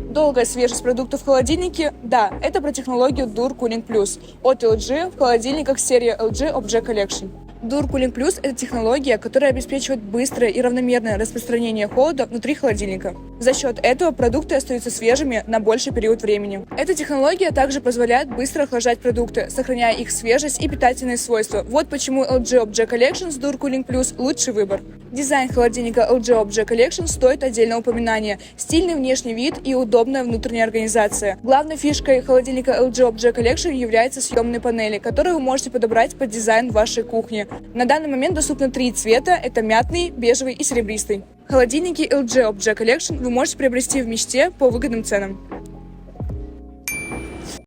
Долгая свежесть продуктов в холодильнике? Да, это про технологию Dur Cooling Plus от LG в холодильниках серии LG Objet Collection. Dur Cooling Plus – это технология, которая обеспечивает быстрое и равномерное распространение холода внутри холодильника. За счет этого продукты остаются свежими на больший период времени. Эта технология также позволяет быстро охлаждать продукты, сохраняя их свежесть и питательные свойства. Вот почему LG Objet Collection с Dur Cooling Plus – лучший выбор. Дизайн холодильника LG Objet Collection стоит отдельного упоминания. Стильный внешний вид и удобная внутренняя организация. Главной фишкой холодильника LG Objet Collection являются съемные панели, которые вы можете подобрать под дизайн вашей кухни. На данный момент доступно 3 цвета – это мятный, бежевый и серебристый. Холодильники LG Objet Collection вы можете приобрести в Мечте по выгодным ценам.